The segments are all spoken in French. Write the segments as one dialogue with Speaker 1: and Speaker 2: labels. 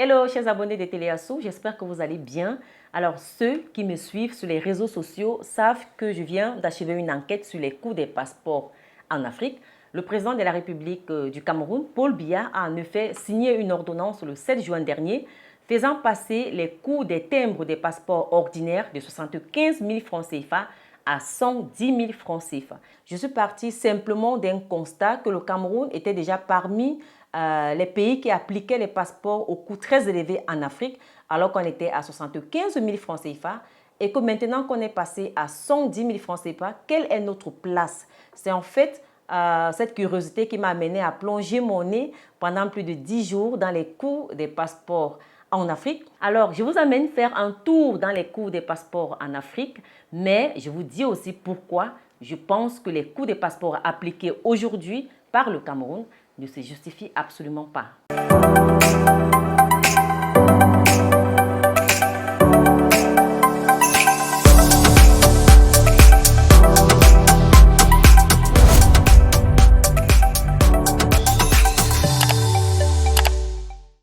Speaker 1: Hello chers abonnés de Téléassou, j'espère que vous allez bien. Alors ceux qui me suivent sur les réseaux sociaux savent que je viens d'achever une enquête sur les coûts des passeports en Afrique. Le président de la République du Cameroun, Paul Biya, a en effet signé une ordonnance le 7 juin dernier faisant passer les coûts des timbres des passeports ordinaires de 75 000 francs CFA à 110 000 francs CFA. Je suis partie simplement d'un constat que le Cameroun était déjà parmi les pays qui appliquaient les passeports au coût très élevé en Afrique, alors qu'on était à 75 000 francs CFA et que maintenant qu'on est passé à 110 000 francs CFA, quelle est notre place? C'est en fait cette curiosité qui m'a amené à plonger mon nez pendant plus de 10 jours dans les coûts des passeports en Afrique. Alors, je vous amène faire un tour dans les coûts des passeports en Afrique, mais je vous dis aussi pourquoi je pense que les coûts des passeports appliqués aujourd'hui par le Cameroun ne se justifient absolument pas.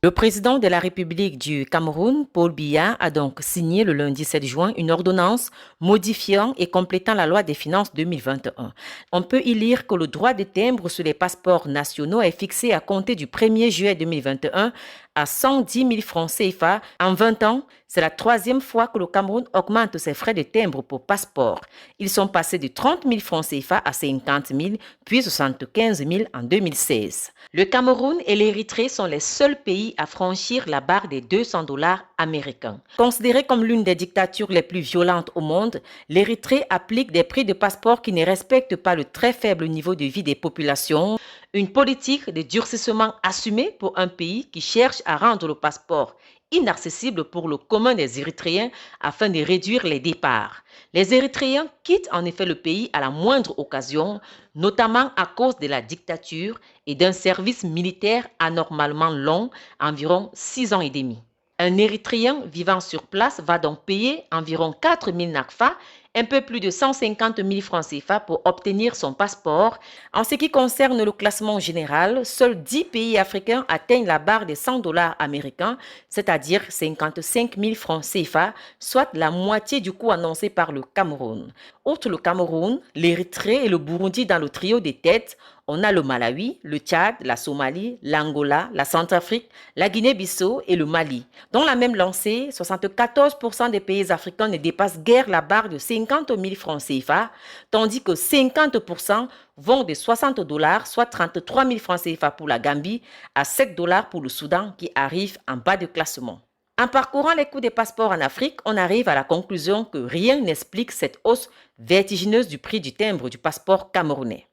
Speaker 1: Le président de la République du Cameroun, Paul Biya, a donc signé le lundi 7 juin une ordonnance modifiant et complétant la loi des finances 2021. On peut y lire que le droit de timbre sur les passeports nationaux est fixé à compter du 1er juillet 2021 à 110 000 francs CFA. En 20 ans, c'est la troisième fois que le Cameroun augmente ses frais de timbre pour passeport. Ils sont passés de 30 000 francs CFA à 50 000, puis 75 000 en 2016. Le Cameroun et l'Érythrée sont les seuls pays à franchir la barre des 200 $ américains. Considérée comme l'une des dictatures les plus violentes au monde, l'Érythrée applique des prix de passeport qui ne respectent pas le très faible niveau de vie des populations. Une politique de durcissement assumée pour un pays qui cherche à rendre le passeport inaccessible pour le commun des Érythréens afin de réduire les départs. Les Érythréens quittent en effet le pays à la moindre occasion, notamment à cause de la dictature et d'un service militaire anormalement long, environ 6 ans et demi. Un Érythréen vivant sur place va donc payer environ 4 000 NACFA, un peu plus de 150 000 francs CFA pour obtenir son passeport. En ce qui concerne le classement général, seuls 10 pays africains atteignent la barre des 100 $ américains, c'est-à-dire 55 000 francs CFA, soit la moitié du coût annoncé par le Cameroun. Outre le Cameroun, l'Érythrée et le Burundi dans le trio des têtes, on a le Malawi, le Tchad, la Somalie, l'Angola, la Centrafrique, la Guinée-Bissau et le Mali. Dans la même lancée, 74% des pays africains ne dépassent guère la barre de 50 000 francs CFA, tandis que 50% vont de 60 $, soit 33 000 francs CFA pour la Gambie, à 7 $ pour le Soudan qui arrive en bas de classement. En parcourant les coûts des passeports en Afrique, on arrive à la conclusion que rien n'explique cette hausse vertigineuse du prix du timbre du passeport camerounais.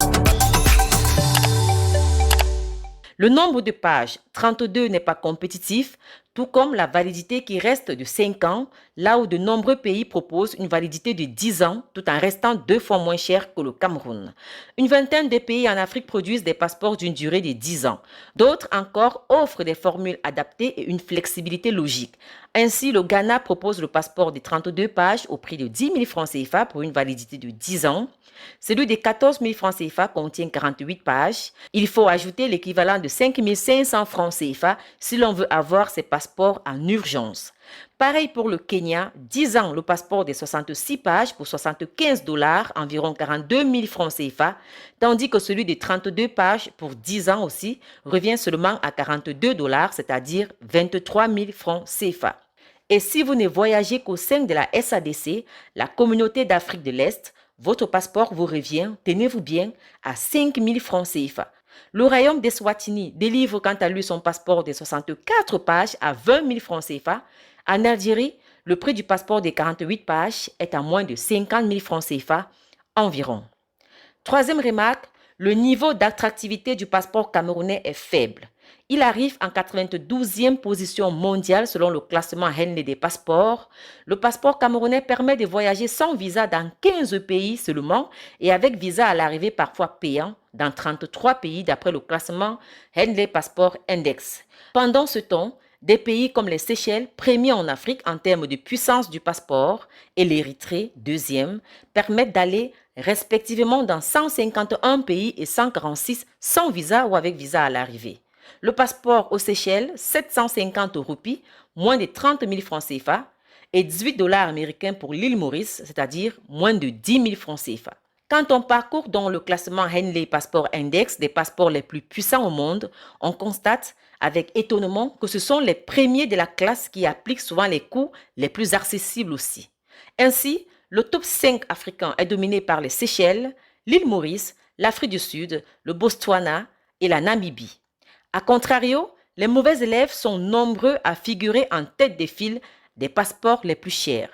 Speaker 1: Le nombre de pages, 32, n'est pas compétitif, tout comme la validité qui reste de 5 ans, là où de nombreux pays proposent une validité de 10 ans, tout en restant 2 fois moins cher que le Cameroun. Une vingtaine de pays en Afrique produisent des passeports d'une durée de 10 ans. D'autres encore offrent des formules adaptées et une flexibilité logique. Ainsi, le Ghana propose le passeport de 32 pages au prix de 10 000 francs CFA pour une validité de 10 ans. Celui de 14 000 francs CFA contient 48 pages. Il faut ajouter l'équivalent de 5 500 francs CFA si l'on veut avoir ses passeports en urgence. Pareil pour le Kenya, 10 ans le passeport de 66 pages pour 75 $, environ 42 000 francs CFA, tandis que celui de 32 pages pour 10 ans aussi revient seulement à 42 $, c'est-à-dire 23 000 francs CFA. Et si vous ne voyagez qu'au sein de la SADC, la communauté d'Afrique de l'Est, votre passeport vous revient, tenez-vous bien, à 5 000 francs CFA. Le royaume d'Eswatini délivre quant à lui son passeport de 64 pages à 20 000 francs CFA. En Algérie, le prix du passeport de 48 pages est à moins de 50 000 francs CFA environ. Troisième remarque, le niveau d'attractivité du passeport camerounais est faible. Il arrive en 92e position mondiale selon le classement Henley des passeports. Le passeport camerounais permet de voyager sans visa dans 15 pays seulement et avec visa à l'arrivée parfois payant dans 33 pays d'après le classement Henley Passport Index. Pendant ce temps, des pays comme les Seychelles, premiers en Afrique en termes de puissance du passeport, et l'Érythrée, deuxième, permettent d'aller respectivement dans 151 pays et 146 sans visa ou avec visa à l'arrivée. Le passeport aux Seychelles, 750 roupies, moins de 30 000 francs CFA, et 18 dollars américains pour l'île Maurice, c'est-à-dire moins de 10 000 francs CFA. Quand on parcourt dans le classement Henley Passport Index des passeports les plus puissants au monde, on constate avec étonnement que ce sont les premiers de la classe qui appliquent souvent les coûts les plus accessibles aussi. Ainsi, le top 5 africain est dominé par les Seychelles, l'île Maurice, l'Afrique du Sud, le Botswana et la Namibie. A contrario, les mauvais élèves sont nombreux à figurer en tête des files des passeports les plus chers.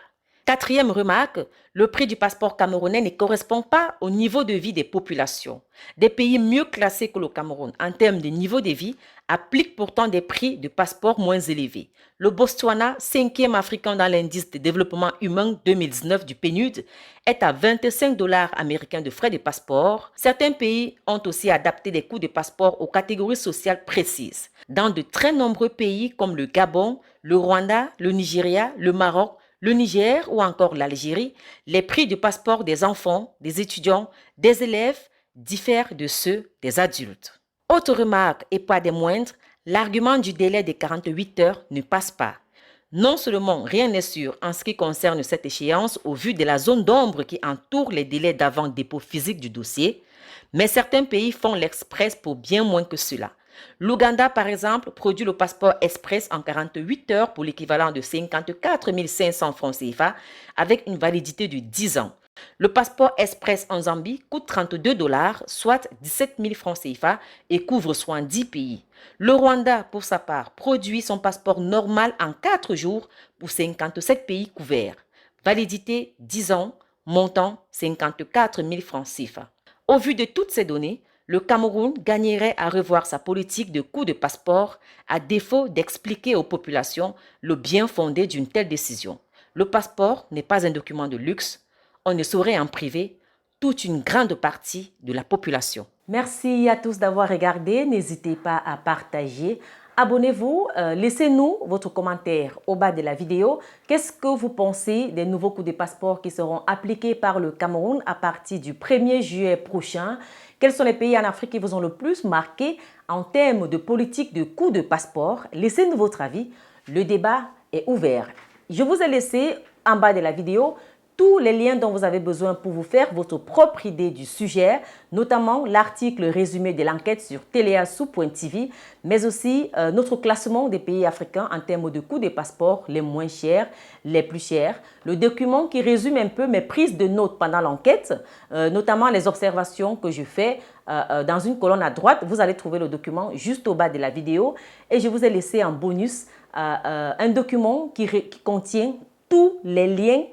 Speaker 1: Quatrième remarque, le prix du passeport camerounais ne correspond pas au niveau de vie des populations. Des pays mieux classés que le Cameroun en termes de niveau de vie appliquent pourtant des prix de passeport moins élevés. Le Botswana, 5e africain dans l'indice de développement humain 2019 du PNUD, est à 25 dollars américains de frais de passeport. Certains pays ont aussi adapté les coûts de passeport aux catégories sociales précises. Dans de très nombreux pays comme le Gabon, le Rwanda, le Nigeria, le Maroc, le Niger ou encore l'Algérie, les prix du passeport des enfants, des étudiants, des élèves diffèrent de ceux des adultes. Autre remarque et pas des moindres, l'argument du délai de 48 heures ne passe pas. Non seulement rien n'est sûr en ce qui concerne cette échéance au vu de la zone d'ombre qui entoure les délais d'avant-dépôt physique du dossier, mais certains pays font l'express pour bien moins que cela. L'Ouganda, par exemple, produit le passeport express en 48 heures pour l'équivalent de 54 500 francs CFA avec une validité de 10 ans. Le passeport express en Zambie coûte 32 dollars, soit 17 000 francs CFA et couvre 10 pays. Le Rwanda, pour sa part, produit son passeport normal en 4 jours pour 57 pays couverts. Validité 10 ans, montant 54 000 francs CFA. Au vu de toutes ces données, le Cameroun gagnerait à revoir sa politique de coût de passeport à défaut d'expliquer aux populations le bien fondé d'une telle décision. Le passeport n'est pas un document de luxe. On ne saurait en priver toute une grande partie de la population. Merci à tous d'avoir regardé. N'hésitez pas à partager. Abonnez-vous, laissez-nous votre commentaire au bas de la vidéo. Qu'est-ce que vous pensez des nouveaux coûts de passeport qui seront appliqués par le Cameroun à partir du 1er juillet prochain? Quels sont les pays en Afrique qui vous ont le plus marqué en termes de politique de coût de passeport? Laissez-nous votre avis. Le débat est ouvert. Je vous ai laissé en bas de la vidéo tous les liens dont vous avez besoin pour vous faire votre propre idée du sujet, notamment l'article résumé de l'enquête sur teleasu.tv, mais aussi notre classement des pays africains en termes de coûts des passeports les moins chers, les plus chers, le document qui résume un peu mes prises de notes pendant l'enquête, notamment les observations que je fais dans une colonne à droite. Vous allez trouver le document juste au bas de la vidéo et je vous ai laissé en bonus un document qui contient tous les liens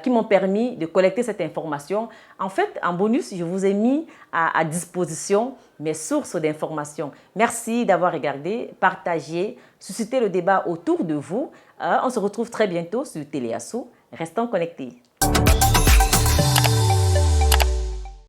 Speaker 1: qui m'ont permis de collecter cette information. En fait, en bonus, je vous ai mis à disposition mes sources d'informations. Merci d'avoir regardé, partagé, suscité le débat autour de vous. On se retrouve très bientôt sur Teleasu. Restons connectés.